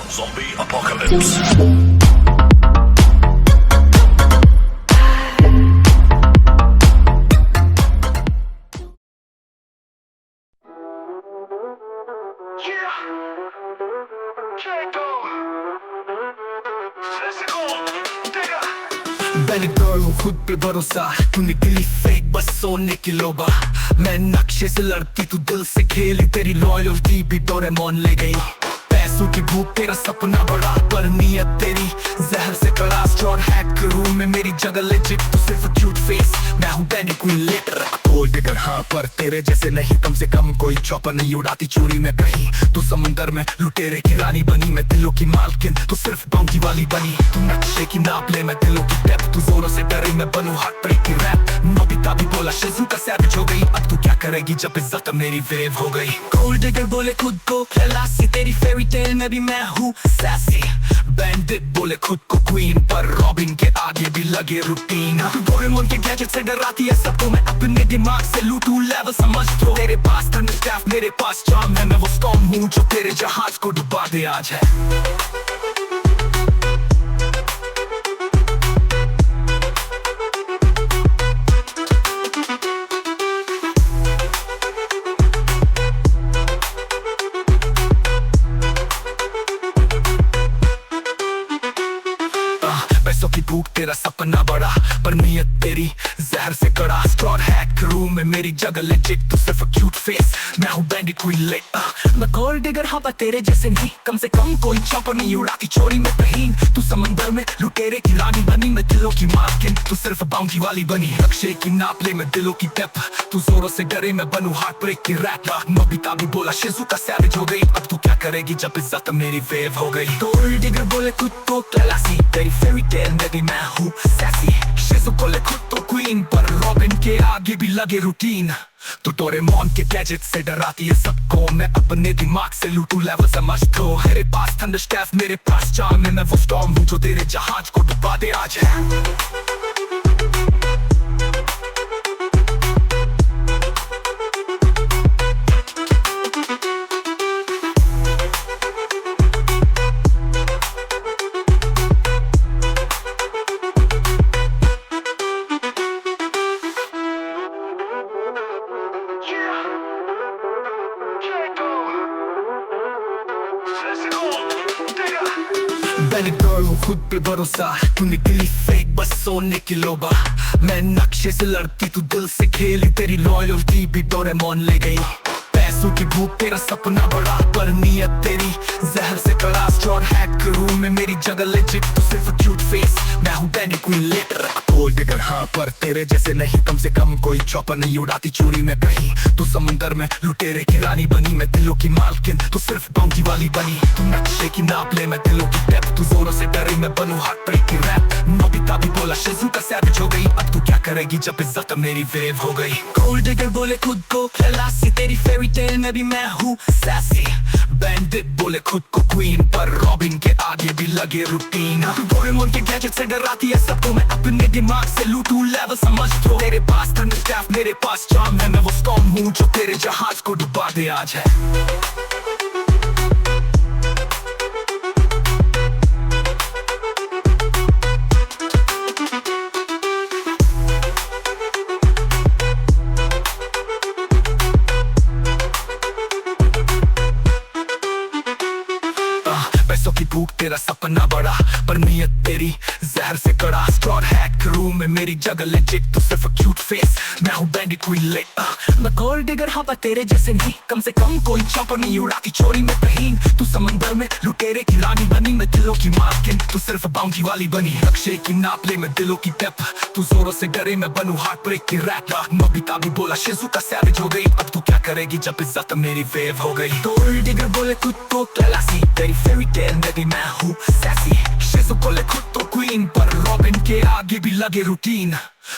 Zombie apocalypse. Ben girl हूँ खुद पे भरोसा, तू निकली फेक बस सोने की लोबा। मैं नक्शे से लड़ती तू दिल से खेली, तेरी लॉयल्टी भी डोरेमोन ले गई। पैसों की भूख तेरा सपना बड़ा, पर नीयत तेरी जहर से कड़ा। स्ट्रॉन हैक करूँ मैं मेरी जगह लेजिट, तू सिर्फ क्यूट फेस, मैं हूँ Danny queen letter. Gold digger हाँ, पर तेरे जैसे नहीं, कम से कम कोई चौपर नहीं उड़ाती चोरी में कहीं। तू समंदर में लुटेरे की रानी बनी, मैं दिलों की मालकिन, तू सिर्फ बाउंटी वाली बनी। तू नक्शे की नाप ले, मैं दिलों की डेप्थ, तू जोरों से डरे, मैं बनूं हार्ट ब्रेक की रैप। नोबिता भी बोला शिजुका सैविज हो गई, अब तू क्या करेगी जब इज्जत मेरी वेव हो गई। गोल्ड डिगर बोले खुद को खलासी, तेरी फेरी टेल में भी मैं हूँ सैसी। बैंडिट बोले खुद को क्वीन, पर रॉबिन के आगे भी लगे रूटीन। तू डोरेमोन के गैजेट से डराती है सबको, मैं अपने दिमाग से लूटूं लेवल समझ तो। तेरे पास थंडरस्टाफ, मेरे पास चार्म है, मैं वो स्टॉर्म हूँ जो तेरे जहाज को डुबा दे आज है। पैसों की भूख तेरा सपना बड़ा, पर नीयत तेरी जहर से कड़ा। स्ट्रॉन हैक करूँ मैं मेरी जगह लेजिट, तू सिर्फ क्यूट फेस, मैं हूँ बैंडी क्वीन लेटर। मैं गोल्ड डिगर हाँ, पर तेरे जैसे नहीं, कम से कम कोई चौपर नहीं उड़ाती चोरी में कहीं। तू समंदर में लुटेरे की रानी बनी, मैं दिलों की मालकिन, तू सिर्फ बाउंटी वाली बनी। नक्शे की नाप ले, मैं दिलों की डेप्थ, तू जोरों से डरे, मैं बनूं हार्ट ब्रेक की रैप। नोबिता भी बोला शिजुका सैविज हो गई, अब तू क्या करेगी जब इज्जत मेरी वेव हो गई। गोल्ड डिगर बोले खुद को क्लासी, तेरी फेरी टेल में भी मैं हूँ सैसी। शिजु बोले खुद तो क्वीन, पर रॉबिन के आगे भी लगे रूटीन। तू डोरेमोन के गैजेट से डराती है सबको, मैं अपने दिमाग से लूटूं लेवल समझ तो। मेरे पास थंडरस्टाफ, मेरे पास चार्म है, मैं वो स्टॉर्म हूँ जो तेरे जहाज को डुबा दे आज है। मैंने गर्ल हूँ खुद पे भरोसा, तू निकली फेक बस सोने की लोबा। मैं नक्शे से लड़ती तू दिल से खेली, तेरी लॉयल्टी भी डोरेमोन ले गई। पैसों की भूख तेरा सपना बड़ा, पर नीयत तेरी जहर से कड़ा। स्ट्रॉन हैक करूँ मैं मेरी जगह लेजिट, तू सिर्फ क्यूट फेस, मैं हूँ Danny queen letter. Gold digger हाँ, पर तेरे जैसे नहीं, कम से कम कोई चौपर नहीं उड़ाती चोरी में कहीं। तू समंदर में लुटेरे की रानी बनी, मैं दिलों की मालकिन, तू सिर्फ बाउंटी वाली बनी। तू नक्शे की नाप ले, मैं दिलों की डेप्थ, तू जोरों से डरे, मैं बनूं हार्ट ब्रेक की रैप। नोबिता भी बोला शिजुका सैविज हो गई, अब तू क्या करेगी जब इज्जत मेरी वेव हो गई। गोल्ड डिगर बोले खुद को खलासी, तेरी फेरी टेल में भी मैं हूँ सैसी। बैंडिट बोले खुद को क्वीन, पर रॉबिन के आगे भी लगे रूटीन। तू डोरेमोन के गैजेट से डराती है सबको, मैं अपने दिमाग से लूटूं लेवल समझ तो। तेरे पास थंडरस्टाफ, मेरे पास चार्म है, मैं वो स्टॉर्म हूँ जो तेरे जहाज को डुबा दे आज है। पैसों की भूख तेरा सपना बड़ा, पर नीयत तेरी जहर से कड़ा। स्ट्रॉन हैक करूँ मैं मेरी जगह लेजिट, तू सिर्फ क्यूट फेस, मैं हूँ बैंडी क्वीन लेटर। मैं गोल्ड डिगर हाँ, पर तेरे जैसे नहीं, कम से कम कोई चौपर नहीं उड़ाती चोरी में कहीं। तू समंदर में लुटेरे की रानी बनी, मैं दिलों की मालकिन, तू सिर्फ बाउंटी वाली बनी। नक्शे की नाप ले, मैं दिलों की डेप्थ, तू जोरों से डरे, मैं बनूं हार्ट ब्रेक की रैप। नोबिता भी बोला शिजुका सैविज हो गई, अब तू क्या करेगी जब इज्जत मेरी वेव हो गई। गोल्ड डिगर बोले खुद को क्लासी, तेरी फेरी टेल में भी मैं हूँ सैसी। शिजु बोले खुद तो क्वीन, पर रॉबिन के आगे भी लगे रूटीन।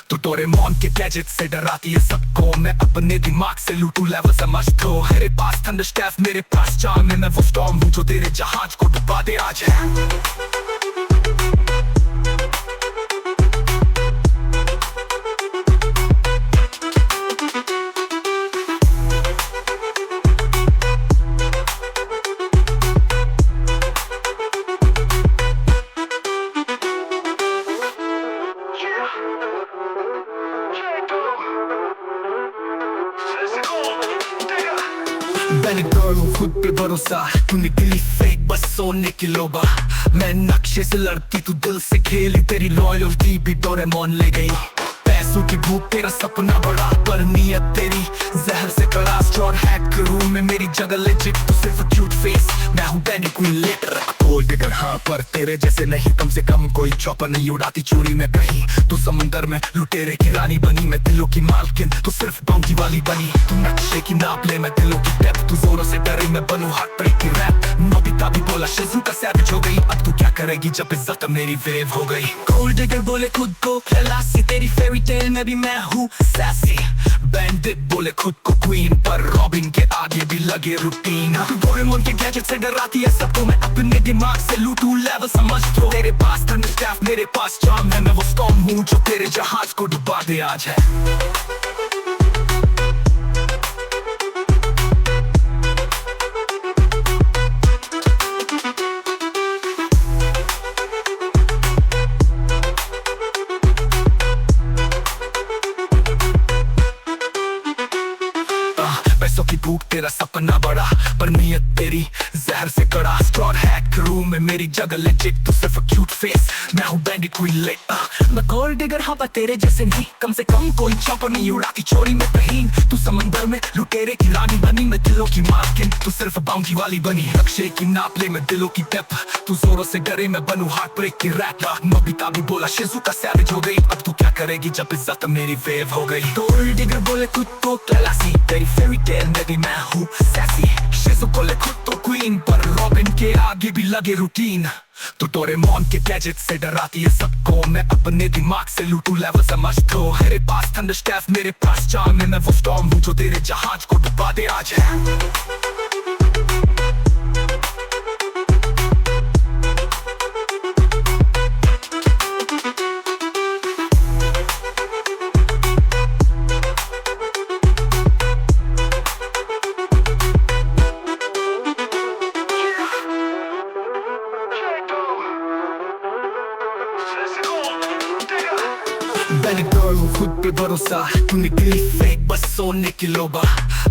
तू डोरेमोन के गैजेट से डराती है सबको, मैं अपने दिमाग से लूटूं लेवल समझ तो। मेरे पास थंडरस्टाफ, मेरे पास चार्म है, मैं वो स्टॉर्म हूँ जो तेरे जहाज को डुबा दे आज है। भरोसा, तू निकली फेक बस सोने की लोबा। मैं नक्शे से लड़ती तू दिल से खेली, तेरी लॉयल्टी भी डोरेमोन ले गई। पैसों की भूख तेरा सपना बड़ा, पर नियत तेरी जहर से कड़ा। स्ट्रॉ हैक करूं मैं मेरी जगह लेजिट, तू सिर्फ क्यूट फेस, मैं हूँ Danny queen letter. Gold digger हाँ, पर तेरे जैसे नहीं, कम से कम कोई चौपर नहीं उड़ाती चोरी में कहीं। तू समुंदर में लुटेरे की रानी बनी, मैं दिलों की मालकिन, तू सिर्फ बाउंटी वाली बनी। तू नक्शे की नाप ले, मैं दिलों की डेप्थ, तू जोरों से डरे मैं बनूं हार्ट ब्रेक की रैप। नोबिता भी बोला शिज़ुका सैवेज हो गई, अब तू क्या करेगी जब इज्जत मेरी वेव हो गई। गोल्ड डिगर बोले खुद को खलासी, तेरी फेरी टेल में भी मैं हूँ सैसी। बैंडिट बोले खुद को क्वीन, पर रॉबिन के आगे भी लगे रूटीन। तू डोरेमोन के गैजेट से डराती है सबको, मैं अपने दिमाग से लूटूं लेवल समझ तो। तेरे पास थंडरस्टाफ, मेरे पास चार्म है, मैं वो स्टॉर्म हूँ जो तेरे जहाज को डुबा दे आज है। पैसों की भूख तेरा सपना बड़ा, पर नियत तेरी जहर से कड़ा। स्ट्रॉ हैक करूं मैं मेरी जगह लेजिट, तू सिर्फ क्यूट फेस, मैं हूँ बैंडी क्वीन ले। मैं गोल्ड डिगर हाँ, पर तेरे जैसे नहीं, कम से कम कोई चौपर नहीं उड़ाती चोरी में कहीं। तू समंदर में लुटेरे की रानी बनी, मैं दिलों की मालकिन, तू सिर्फ बाउंटी वाली बनी। नक्शे की नाप ले, मैं दिलों की डेप्थ, तू जोरों से डरे मैं बनूं हार्ट ब्रेक की रैप। नोबिता भी बोला शिज़ुका सैवेज हो गई, अब तू क्या करेगी जब इज्जत मेरी वेव हो गई। गोल्ड डिगर बोले खुद को खलासी, तेरी फेरी टेल में भी मैं हूँ सैसी। शिज़ुका ले खुद तो क्वीन, पर रॉबिन के आगे भी लगे रूटीन। तू डोरेमोन के गैजेट से डराती है सबको, मैं अपने दिमाग से लूटूं लेवल समझ तो। मेरे पास थंडरस्टाफ, मेरे पास चार्म है, मैं वो स्टॉर्म हूँ जो तेरे जहाज को डुबा दे आज है। मैंने गर्ल हूँ खुद पे भरोसा, तू निकली फेक बस सोने की लोबा।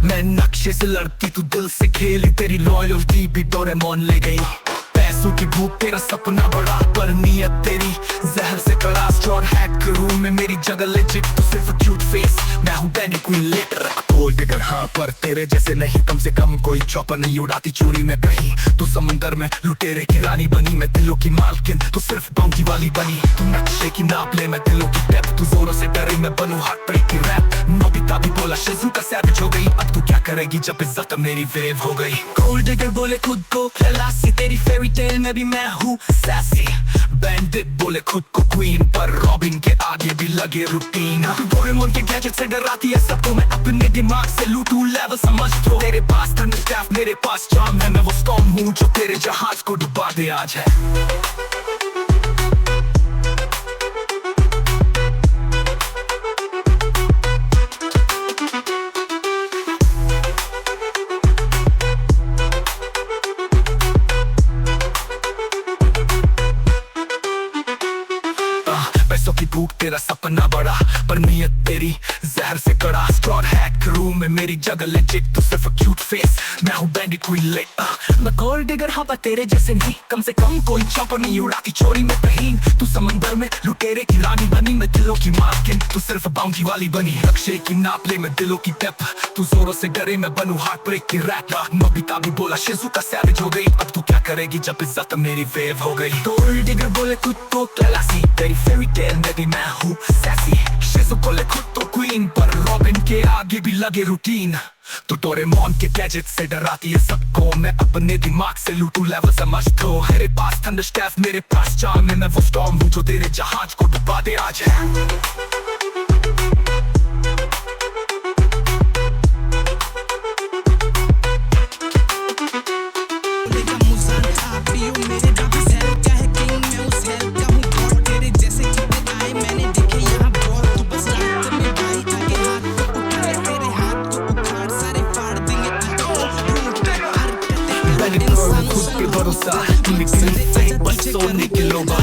मैं नक्शे से लड़ती तू दिल से खेली, तेरी लॉयल्टी भी डोरेमोन ले गई। पैसों की भूख तेरा सपना बड़ा, पर नियत तेरी जहर से कड़ा। स्ट्रॉ हैक करूं मैं मेरी जगह लेजिट, तू सिर्फ क्यूट फेस, मैं हूँ Danny queen letter. Gold digger हाँ, पर तेरे जैसे नहीं, कम से कम कोई चौपर नहीं उड़ाती चोरी में कहीं। तू समुंदर में लुटेरे की रानी बनी, मैं दिलों की मालकिन, तू सिर्फ बाउंटी वाली बनी। तू नक्शे की नाप ले, मैं दिलों की डेप्थ, तू जोरों से डरे मैं बनूं हार्ट ब्रेक की रैप। नोबिता भी बोला शिज़ुका सैवेज हो गई, अब तू क्या करेगी जब इज्जत मेरी वेव हो गई। गोल्ड डिगर बोले खुद को खलासी, तेरी फेरी टेल में भी मैं हूँ सैसी। बैंडिट बोले खुद को क्वीन, पर रॉबिन के आगे भी लगे रूटीन। तू डोरेमोन के गैजेट से डराती है सबको, मैं अपने दिमाग से लूटूं लेवल समझ तो। तेरे पास थंडरस्टाफ, मेरे पास चार्म है, मैं वो स्टॉर्म हूँ जो तेरे जहाज को डुबा दे आज है। पैसों की भूख तेरा सपना बड़ा, पर नियत तेरी जहर से कड़ा। स्ट्रॉ हैक करूं मैं मेरी जगह लेजिट, तू सिर्फ क्यूट फेस, मैं हूँ बैंडी क्वीन ले। मैं गोल्ड डिगर हाँ, पर तेरे जैसे नहीं, कम से कम कोई चौपर नहीं उड़ाती चोरी में कहीं। तू समंदर में लुटेरे की रानी बनी, मैं दिलों की मालकिन, तू सिर्फ बाउंटी वाली बनी। नक्शे की नाप ले, मैं दिलों की डेप्थ, तू जोरों से डरे मैं बनूं हार्ट ब्रेक की रैप। नोबिता भी बोला शिज़ुका सैवेज हो गई, अब तू क्या करेगी जब इज्जत मेरी वेव हो गई। गोल्ड डिगर बोले खुद को खलासी, तेरी फेरी टेल में भी मैं हूँ सैसी। शिज़ुका ले खुद तो क्वीन, पर रॉबिन के आगे भी लगे रूटीन। तू डोरेमोन के गैजेट से डराती है सबको, मैं अपने दिमाग से लूटूं लेवल समझ तो। मेरे पास थंडरस्टाफ, मेरे पास चार्म है, मैं वो स्टॉर्म हूँ जो तेरे जहाज को डुबा दे आज है। भरोसा, तू निकली फेक बस सोने की लोबा।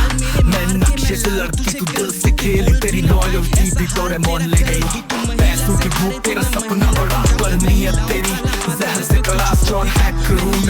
मैं नक्शे से लड़ती तू दिल से खेली, तेरी लॉयल्टी भी डोरेमोन ले गई। पैसों की भूख तेरा सपना बड़ा, पर नियत तेरी जहर से कड़ा। स्ट्रॉ हैक करूं